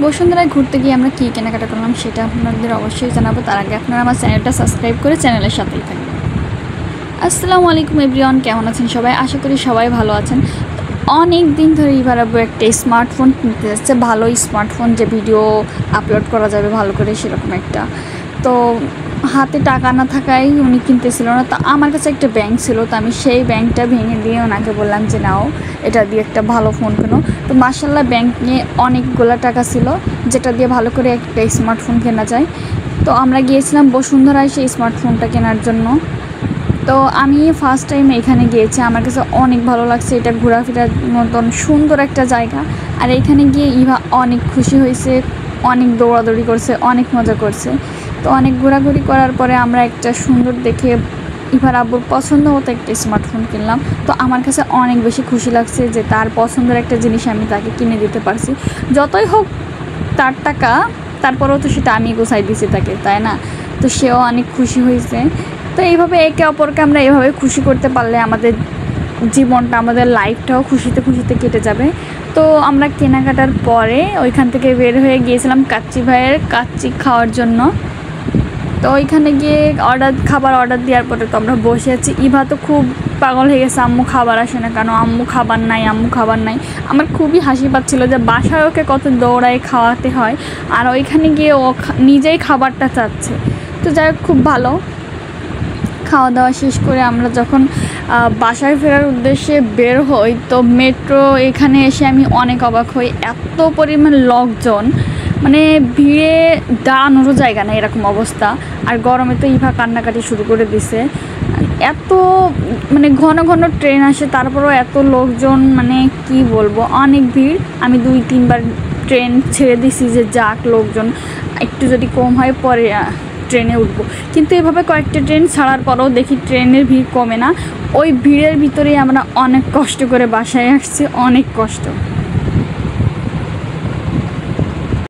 বসুন্ধরায় ঘুরতে গিয়ে আমরা কী কেনাকাটা করলাম সেটা আপনাদের অবশ্যই জানাবো। তার আগে আপনারা আমার চ্যানেলটা সাবস্ক্রাইব করে চ্যানেলের সাথেই থাকবেন। আসসালামু আলাইকুম এভরিওয়ান, কেমন আছেন সবাই? আশা করি সবাই ভালো আছেন। অনেক দিন ধরে এবার একটা স্মার্টফোন কিনতে যাচ্ছে, ভালো স্মার্টফোন যে ভিডিও আপলোড করা যাবে ভালো করে, সেরকম একটা। তো হাতে টাকা না থাকায় উনি কিনতেছিল না। তো আমার কাছে একটা ব্যাংক ছিল, তো আমি সেই ব্যাংকটা ভেঙে দিয়ে ওনাকে বললাম যে নাও, এটা দিয়ে একটা ভালো ফোন কেনো। তো মার্শাল্লাহ ব্যাংকে অনেকগুলো টাকা ছিল যেটা দিয়ে ভালো করে একটা স্মার্টফোন কেনা যায়। তো আমরা গিয়েছিলাম বসুন্ধরায় সেই স্মার্টফোনটা কেনার জন্য। তো আমি ফার্স্ট টাইম এখানে গিয়েছি, আমার কাছে অনেক ভালো লাগছে। এটা ঘোরাফেরার মতন সুন্দর একটা জায়গা। আর এখানে গিয়ে ইভা অনেক খুশি হয়েছে, অনেক দৌড়াদৌড়ি করছে, অনেক মজা করছে। তো অনেক ঘোরাঘুরি করার পরে আমরা একটা সুন্দর দেখে ইভার আব্বুর পছন্দ মতো একটা স্মার্টফোন কিনলাম। তো আমার কাছে অনেক বেশি খুশি লাগছে যে তার পছন্দের একটা জিনিস আমি তাকে কিনে দিতে পারছি। যতই হোক তার টাকা, তারপরেও তো সেটা আমি গোছাই দিছি তাকে, তাই না? তো সেও অনেক খুশি হয়েছে। তো এইভাবে একে অপরকে আমরা এভাবে খুশি করতে পারলে আমাদের জীবনটা, আমাদের লাইফটাও খুশিতে খুশিতে কেটে যাবে। তো আমরা কেনাকাটার পরে ওইখান থেকে বের হয়ে গিয়েছিলাম কাচ্চি ভাইয়ের কাচ্চি খাওয়ার জন্য। তো ওইখানে গিয়ে খাবার অর্ডার দেওয়ার পরে তো আমরা বসে আছি। ইভা তো খুব পাগল হয়ে গেছে, আম্মু খাবার আসে না কেন, আম্মু খাবার নাই, আম্মু খাবার নাই। আমার খুবই হাসি পাচ্ছিলো যে বাসায় ওকে কত দৌড়ায় খাওয়াতে হয়, আর ওইখানে গিয়ে ও নিজেই খাবারটা চাচ্ছে। তো যাই হোক, খুব ভালো। খাওয়া দাওয়া শেষ করে আমরা যখন বাসায় ফেরার উদ্দেশ্যে বের হই, তো মেট্রো এখানে এসে আমি অনেক অবাক হই। এত পরিমাণ লোকজন, মানে ভিড়ে দাঁড়ানোরও জায়গা নেই, এরকম অবস্থা। আর গরমে তো ইভা কান্নাকাটি শুরু করে দিছে। এত মানে ঘন ঘন ট্রেন আসে, তারপরেও এত লোকজন, মানে কি বলবো, অনেক ভিড়। আমি 2-3 বার ট্রেন ছেড়ে দিছি যে যাক, লোকজন একটু যদি কম হয় পরে ট্রেনে উঠবো। কিন্তু এভাবে কয়েকটা ট্রেন ছাড়ার পরেও দেখি ট্রেনের ভিড় কমে না। ওই ভিড়ের ভিতরেই আমরা অনেক কষ্ট করে বাসায় আসছি, অনেক কষ্ট।